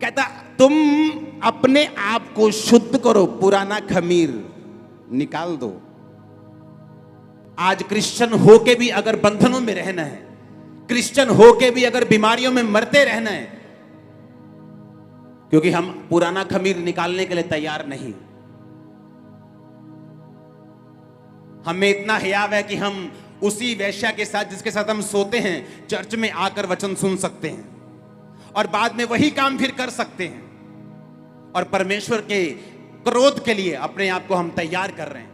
कहता तुम अपने आप को शुद्ध करो, पुराना खमीर निकाल दो। आज क्रिश्चियन होके भी अगर बंधनों में रहना है, क्रिश्चियन होके भी अगर बीमारियों में मरते रहना है, क्योंकि हम पुराना खमीर निकालने के लिए तैयार नहीं। हमें इतना हियाव है कि हम उसी वेश्या के साथ जिसके साथ हम सोते हैं चर्च में आकर वचन सुन सकते हैं और बाद में वही काम फिर कर सकते हैं, और परमेश्वर के क्रोध के लिए अपने आप को हम तैयार कर रहे हैं।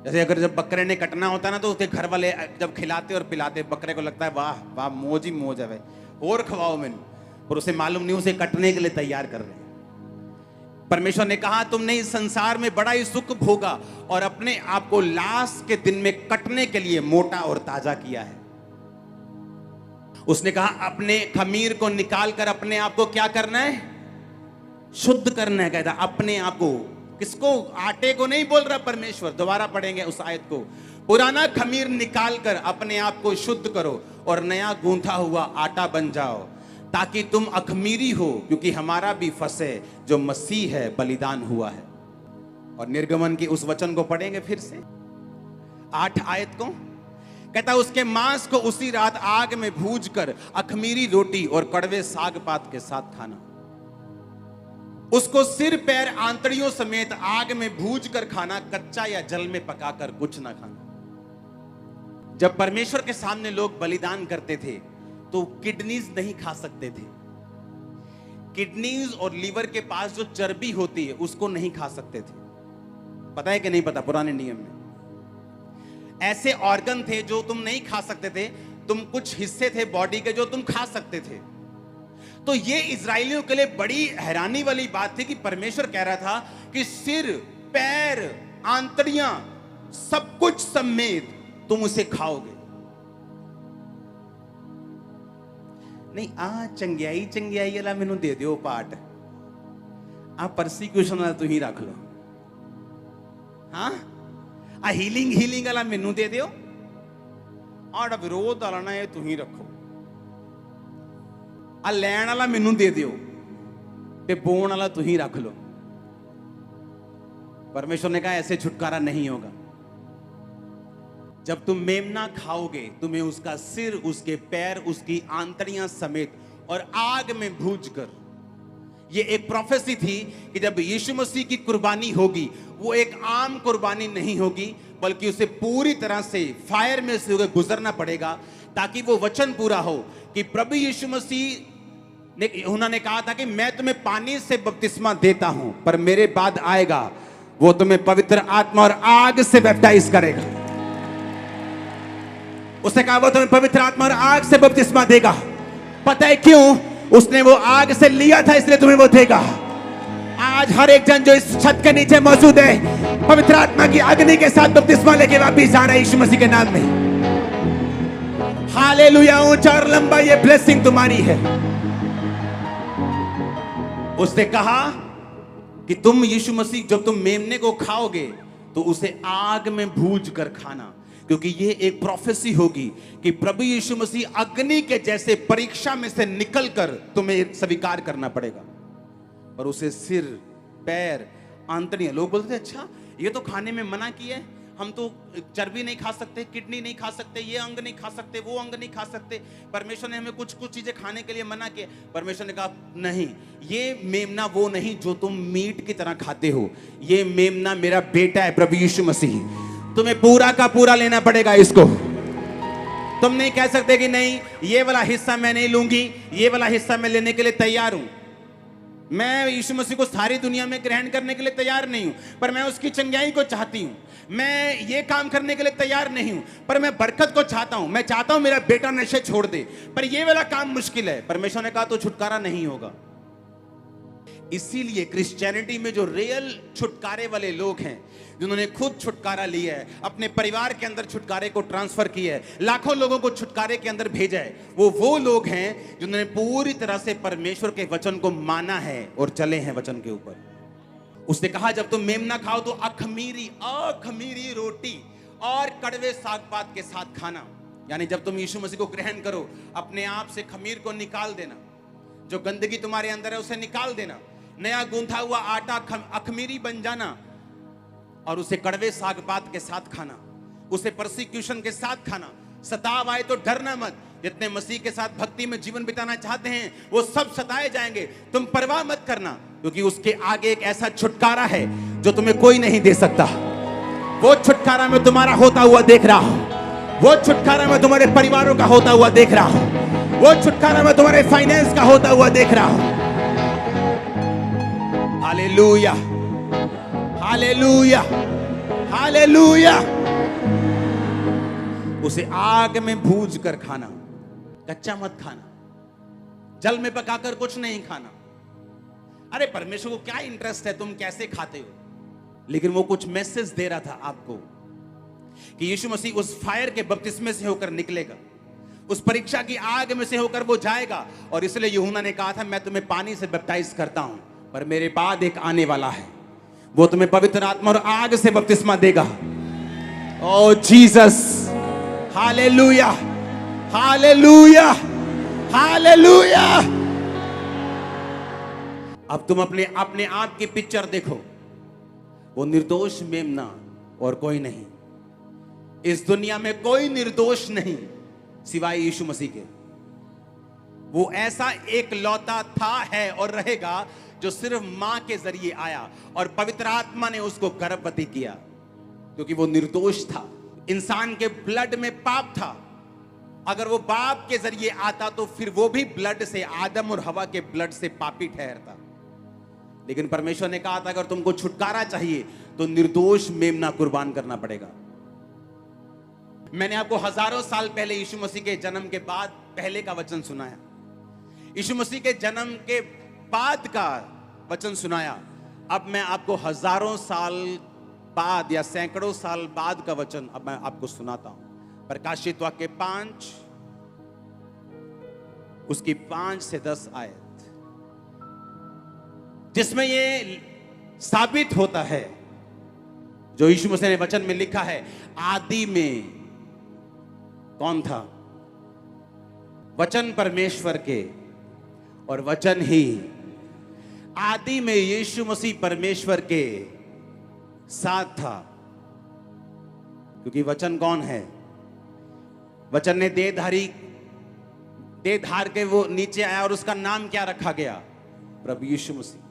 जैसे अगर जब बकरे ने कटना होता ना, तो उसके घर वाले जब खिलाते और पिलाते, बकरे को लगता है वाह वाह मौज ही मौज है भाई, और खवाओ मैंने, पर उसे मालूम नहीं, उसे कटने के लिए तैयार कर रहे हैं। परमेश्वर ने कहा तुमने इस संसार में बड़ा ही सुख भोगा और अपने आप को लाश के दिन में कटने के लिए मोटा और ताजा किया है। उसने कहा अपने खमीर को निकाल कर अपने आप को क्या करना है, शुद्ध करना है। कहता अपने आप को, किसको, आटे को नहीं बोल रहा परमेश्वर, दोबारा पढ़ेंगे उस आयत को। पुराना खमीर निकाल कर अपने आप को शुद्ध करो और नया गूंथा हुआ आटा बन जाओ, ताकि तुम अखमीरी हो, क्योंकि हमारा भी फसे जो मसीह है बलिदान हुआ है। और निर्गमन की उस वचन को पढ़ेंगे फिर से 8 आयत को। कहता उसके मांस को उसी रात आग में भूज कर अखमीरी रोटी और कड़वे साग पात के साथ खाना। उसको सिर पैर आंतड़ियों समेत आग में भूज कर खाना, कच्चा या जल में पकाकर कुछ ना खाना। जब परमेश्वर के सामने लोग बलिदान करते थे तो किडनीज नहीं खा सकते थे। किडनीज और लीवर के पास जो चर्बी होती है उसको नहीं खा सकते थे। पता है कि नहीं पता? पुराने नियम में ऐसे ऑर्गन थे जो तुम नहीं खा सकते थे, तुम कुछ हिस्से थे बॉडी के जो तुम खा सकते थे। तो ये इजरायलियों के लिए बड़ी हैरानी वाली बात थी कि परमेश्वर कह रहा था कि सिर पैर आंतड़ियां सब कुछ समेत तुम उसे खाओगे। नहीं आ चंगियाई वाला मैनू दे दियो पार्ट, आ परसिक्यूशन वाला तू ही रख लो। हाँ आ हीलिंग वाला मैनू दे दियो, और विरोध वाला ना ये तू ही रखो। आ लैन वाला मैनू दे दियो ते बोन वाला तू ही रख लो। परमेश्वर ने कहा ऐसे छुटकारा नहीं होगा। जब तुम मेमना खाओगे तुम्हें उसका सिर, उसके पैर, उसकी आंतड़ियां समेत और आग में भूज कर। यह एक प्रोफेसी थी कि जब यीशु मसीह की कुर्बानी होगी वो एक आम कुर्बानी नहीं होगी, बल्कि उसे पूरी तरह से फायर में से होकर गुजरना पड़ेगा, ताकि वो वचन पूरा हो कि प्रभु यीशु मसीह ने, उन्होंने कहा था कि मैं तुम्हें पानी से बपतिस्मा देता हूं, पर मेरे बाद आएगा वो तुम्हें पवित्र आत्मा और आग से बैप्टाइज करेगा। उसने कहा वो तुम्हें पवित्र आत्मा और आग से बपतिस्मा देगा। पता है क्यों? उसने वो आग से लिया था इसलिए तुम्हें वो देगा। आज हर एक जन जो इस छत के नीचे मौजूद है पवित्र आत्मा की अग्नि के साथ बपतिस्मा लेके वापिस आ रहा है यीशु मसीह के नाम में। हालेलुया, ऊंचा और लंबा ये ब्लेसिंग तुम्हारी है। उसने कहा कि तुम यीशु मसीह जब तुम मेमने को खाओगे तो उसे आग में भूज कर खाना, क्योंकि ये एक प्रोफेसी होगी कि प्रभु यीशु मसीह अग्नि के जैसे परीक्षा में से निकलकर तुम्हें स्वीकार करना पड़ेगा। और उसे सिर पैर आंतड़ियां, लोग बोलते थे अच्छा ये तो खाने में मना किया है, हम तो चर्बी नहीं खा सकते, किडनी नहीं खा सकते, ये अंग नहीं खा सकते, वो अंग नहीं खा सकते। परमेश्वर ने हमें कुछ कुछ चीजें खाने के लिए मना किया। परमेश्वर ने कहा नहीं, ये मेमना वो नहीं जो तुम मीट की तरह खाते हो, ये मेमना मेरा बेटा है प्रभु यीशु मसीह। तुम्हें पूरा का पूरा लेना पड़ेगा इसको। तुम नहीं कह सकते कि नहीं ये वाला हिस्सा मैं नहीं लूंगी, ये वाला हिस्सा मैं लेने के लिए तैयार हूं। मैं यीशु मसीह को सारी दुनिया में ग्रहण करने के लिए तैयार नहीं हूं, पर मैं उसकी चंगाई को चाहती हूं। मैं ये काम करने के लिए तैयार नहीं हूं, पर मैं बरकत को चाहता हूं। मैं चाहता हूं मेरा बेटा नशे छोड़ दे, पर ये वाला काम मुश्किल है। परमेश्वर ने कहा तो छुटकारा नहीं होगा। इसीलिए क्रिश्चियनिटी में जो रियल छुटकारे वाले लोग हैं, जिन्होंने खुद छुटकारा लिया है, अपने परिवार के अंदर छुटकारे को ट्रांसफर किया है, लाखों लोगों को छुटकारे के अंदर भेजा है, वो लोग हैं जिन्होंने पूरी तरह से परमेश्वर के वचन को माना है और चले हैं वचन के ऊपर। उसने कहा जब तुम मेमना खाओ तो अखमीरी रोटी और कड़वे साग पात के साथ खाना। यानी जब तुम यीशु मसीह को ग्रहण करो, अपने आप से खमीर को निकाल देना, जो गंदगी तुम्हारे अंदर है उसे निकाल देना। नया गूंथा हुआ आटा अखमीरी बन जाना और उसे कड़वे साग पात के साथ खाना, उसे परसिक्यूशन के साथ खाना। सताव आए तो डरना मत। जितने मसीह के साथ भक्ति में जीवन बिताना चाहते हैं वो सब सताए जाएंगे, तुम परवाह मत करना, क्योंकि उसके आगे एक ऐसा छुटकारा है जो तुम्हें कोई नहीं दे सकता। वो छुटकारा मैं तुम्हारा होता हुआ देख रहा हूं, वो छुटकारा मैं तुम्हारे परिवारों का होता हुआ देख रहा हूं, वो छुटकारा मैं तुम्हारे फाइनेंस का होता हुआ देख रहा हूं। Hallelujah, hallelujah, hallelujah. उसे आग में भूज कर खाना, कच्चा मत खाना, जल में पकाकर कुछ नहीं खाना। अरे परमेश्वर को क्या इंटरेस्ट है तुम कैसे खाते हो, लेकिन वो कुछ मैसेज दे रहा था आपको कि यीशु मसीह उस फायर के बपतिस्मे से होकर निकलेगा, उस परीक्षा की आग में से होकर वो जाएगा। और इसलिए यूहन्ना ने कहा था मैं तुम्हें पानी से बैप्टाइज करता हूं, पर मेरे बाद एक आने वाला है, वो तुम्हें पवित्र आत्मा और आग से बपतिस्मा देगा। ओ जीसस, हालेलुया, हालेलुया, हालेलुया। अब तुम अपने आप की पिक्चर देखो, वो निर्दोष मेमना और कोई नहीं। इस दुनिया में कोई निर्दोष नहीं सिवाय यीशु मसीह के। वो ऐसा एक लौता था, है और रहेगा जो सिर्फ मां के जरिए आया और पवित्र आत्मा ने उसको गर्भवती किया, क्योंकि वो निर्दोष था। इंसान के ब्लड में पाप था। अगर वो बाप के जरिए आता तो फिर वो भी ब्लड से, आदम और हवा के ब्लड से पापी ठहरता। लेकिन परमेश्वर ने कहा था अगर तुमको छुटकारा चाहिए तो निर्दोष मेमना कुर्बान करना पड़ेगा। मैंने आपको हजारों साल पहले यीशु मसीह के जन्म के बाद पहले का वचन सुनाया, यीशु मसीह के जन्म के बाद का वचन सुनाया। अब मैं आपको हजारों साल बाद या सैकड़ों साल बाद का वचन अब मैं आपको सुनाता हूं। प्रकाशित वाक्य 5 उसकी 5 से 10 आयत, जिसमें ये साबित होता है जो यीशु मसीह ने वचन में लिखा है। आदि में कौन था? वचन परमेश्वर के, और वचन ही आदि में यीशु मसीह परमेश्वर के साथ था। क्योंकि वचन कौन है? वचन ने देह धार के वो नीचे आया और उसका नाम क्या रखा गया? प्रभु यीशु मसीह।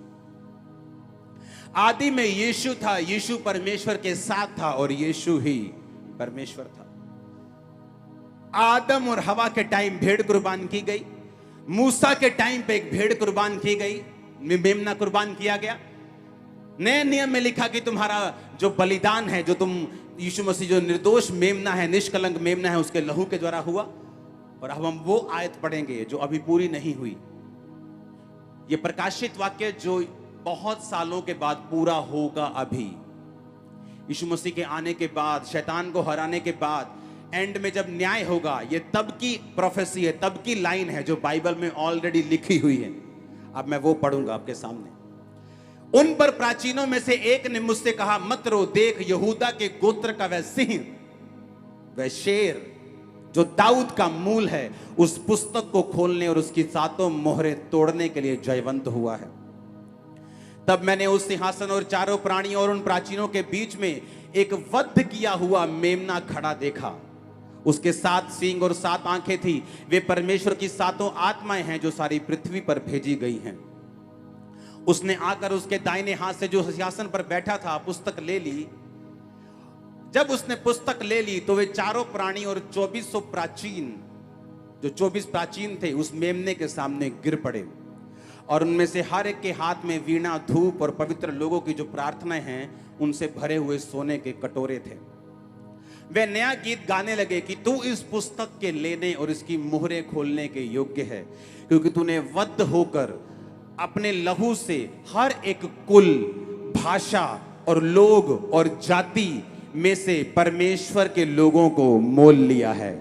आदि में यीशु था, यीशु परमेश्वर के साथ था और यीशु ही परमेश्वर था। आदम और हवा के टाइम भेड़ कुर्बान की गई, मूसा के टाइम पे एक भेड़ कुर्बान की गई, मेमना कुर्बान किया गया। नए नियम में लिखा कि तुम्हारा जो बलिदान है, जो तुम यीशु मसीह जो निर्दोष मेमना है, निष्कलंक मेमना है, उसके लहू के द्वारा हुआ। और अब हम वो आयत पढ़ेंगे जो अभी पूरी नहीं हुई। ये प्रकाशित वाक्य जो बहुत सालों के बाद पूरा होगा। अभी यीशु मसीह के आने के बाद, शैतान को हराने के बाद, एंड में जब न्याय होगा, ये तब की प्रोफेसी है, तब की लाइन है जो बाइबल में ऑलरेडी लिखी हुई है। अब मैं वो पढ़ूंगा आपके सामने। उन पर प्राचीनों में से एक ने मुझसे कहा, मत रो, देख यहूदा के गोत्र का वह सिंह, वह शेर जो दाऊद का मूल है, उस पुस्तक को खोलने और उसकी 7 मोहरें तोड़ने के लिए जयवंत हुआ है। तब मैंने उस सिंहासन और चारों प्राणियों और उन प्राचीनों के बीच में एक वध किया हुआ मेमना खड़ा देखा। उसके 7 सींग और 7 आंखें थी। वे परमेश्वर की 7 आत्माएं हैं जो सारी पृथ्वी पर भेजी गई हैं। उसने आकर उसके दाहिने हाथ से जो सिंहासन पर बैठा था पुस्तक ले ली। जब उसने पुस्तक ले ली तो वे चारों प्राणी और 2400 प्राचीन, जो 24 प्राचीन थे, उस मेमने के सामने गिर पड़े। और उनमें से हर एक के हाथ में वीणा, धूप और पवित्र लोगों की जो प्रार्थनाएं हैं उनसे भरे हुए सोने के कटोरे थे। वे नया गीत गाने लगे कि तू इस पुस्तक के लेने और इसकी मुहरें खोलने के योग्य है, क्योंकि तूने वध होकर अपने लहू से हर एक कुल, भाषा और लोग और जाति में से परमेश्वर के लोगों को मोल लिया है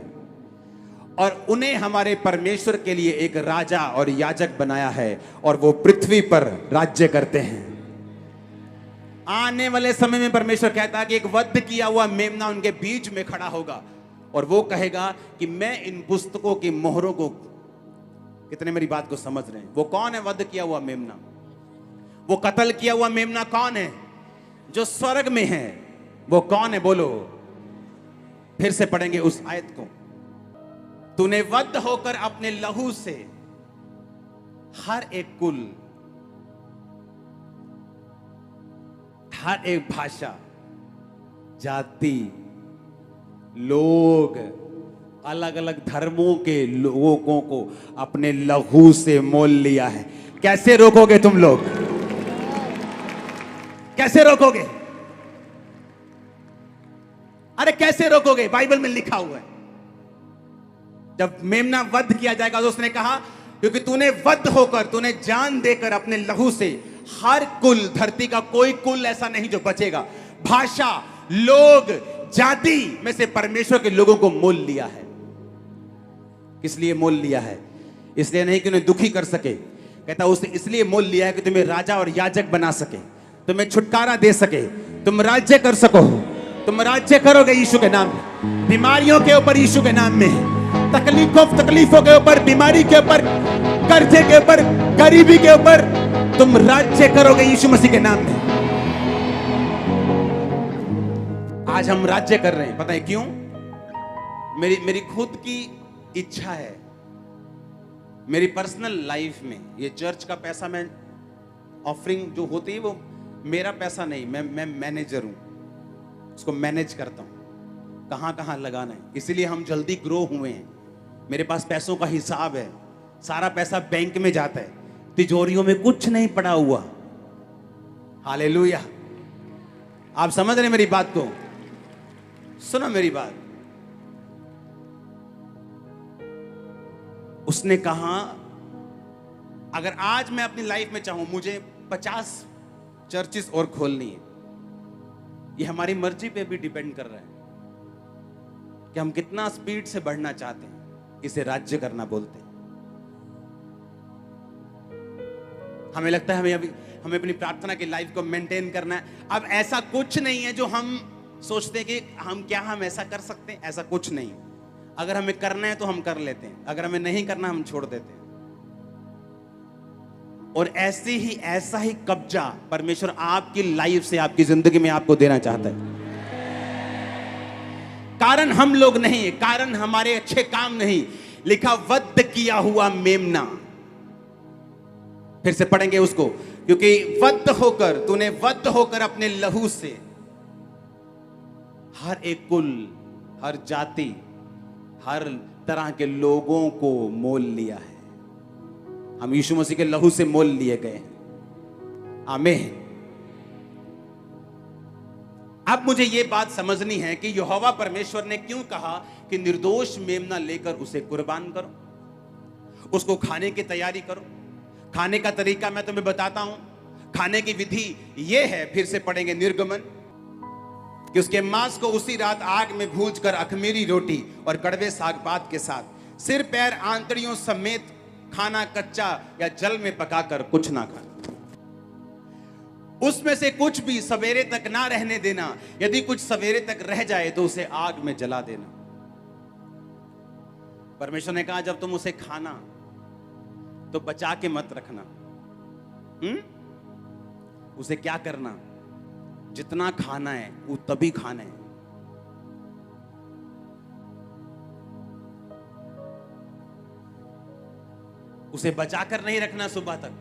और उन्हें हमारे परमेश्वर के लिए एक राजा और याजक बनाया है, और वो पृथ्वी पर राज्य करते हैं। आने वाले समय में परमेश्वर कहता है कि एक वध किया हुआ मेमना उनके बीच में खड़ा होगा और वो कहेगा कि मैं इन पुस्तकों की मोहरों को कितने मेरी बात को समझ रहे हैं? वो कौन है वध किया हुआ मेमना? वो कत्ल किया हुआ मेमना कौन है? जो स्वर्ग में है। वो कौन है बोलो? फिर से पढ़ेंगे उस आयत को। तूने वध होकर अपने लहू से हर एक कुल, हर एक भाषा, जाति, लोग, अलग अलग धर्मों के लोगों को अपने लहू से मोल लिया है। कैसे रोकोगे तुम लोग? कैसे रोकोगे? अरे कैसे रोकोगे? बाइबल में लिखा हुआ है, जब मेमना वध किया जाएगा तो उसने कहा, क्योंकि तूने वध होकर, तूने जान देकर अपने लहू से हर कुल, धरती का कोई कुल ऐसा नहीं जो बचेगा, भाषा, लोग, जाति में से परमेश्वर के लोगों को मोल लिया है। किस लिए मोल लिया है? इसलिए नहीं कि उन्हें दुखी कर सके, कहता उसने इसलिए मोल लिया है कि तुम्हें राजा और याजक बना सके, तुम्हें छुटकारा दे सके, तुम राज्य कर सको। तुम राज्य करोगे यीशु के नाम में, बीमारियों के ऊपर यीशु के नाम में, तकलीफों के ऊपर, बीमारी के ऊपर, कर्जे के ऊपर, गरीबी के ऊपर, तुम राज्य करोगे यीशु मसीह के नाम में। आज हम राज्य कर रहे हैं, पता है क्यों? मेरी खुद की इच्छा है, मेरी पर्सनल लाइफ में ये चर्च का पैसा, मैं ऑफरिंग जो होती है वो मेरा पैसा नहीं, मैं मैनेजर हूं, उसको मैनेज करता हूं, कहां कहां लगाना है। इसीलिए हम जल्दी ग्रो हुए हैं। मेरे पास पैसों का हिसाब है, सारा पैसा बैंक में जाता है, तिजोरियों में कुछ नहीं पड़ा हुआ। हालेलुया। आप समझ रहे मेरी बात को? सुनो मेरी बात। उसने कहा, अगर आज मैं अपनी लाइफ में चाहूं, मुझे 50 चर्चेस और खोलनी है, ये हमारी मर्जी पे भी डिपेंड कर रहा है कि हम कितना स्पीड से बढ़ना चाहते हैं। इसे राज्य करना बोलते हैं। हमें लगता है हमें अपनी प्रार्थना की लाइफ को मेंटेन करना है। अब ऐसा कुछ नहीं है जो हम सोचते हैं कि हम ऐसा कर सकते हैं, ऐसा कुछ नहीं। अगर हमें करना है तो हम कर लेते हैं, अगर हमें नहीं करना हम छोड़ देते हैं। और ऐसा ही कब्जा परमेश्वर आपकी लाइफ से, आपकी जिंदगी में आपको देना चाहता है। कारण हम लोग नहीं, कारण हमारे अच्छे काम नहीं। लिखा वध किया हुआ मेमना। फिर से पढ़ेंगे उसको, क्योंकि वध होकर, तूने वध होकर अपने लहू से हर एक कुल, हर जाति, हर तरह के लोगों को मोल लिया है। हम यीशु मसीह के लहू से मोल लिए गए हैं। आमीन। अब मुझे यह बात समझनी है कि यहोवा परमेश्वर ने क्यों कहा कि निर्दोष मेमना लेकर उसे कुर्बान करो, उसको खाने की तैयारी करो। खाने का तरीका मैं तुम्हें बताता हूं। खाने की विधि यह है, फिर से पढ़ेंगे निर्गमन, कि उसके मांस को उसी रात आग में भूनकर अखमीरी रोटी और कड़वे साग पात के साथ सिर पैर आंतड़ियों समेत खाना, कच्चा या जल में पकाकर कुछ ना खाना। उसमें से कुछ भी सवेरे तक ना रहने देना। यदि कुछ सवेरे तक रह जाए तो उसे आग में जला देना। परमेश्वर ने कहा जब तुम उसे खाना तो बचा के मत रखना। उसे क्या करना? जितना खाना है वो तभी खाना है। उसे बचाकर नहीं रखना सुबह तक।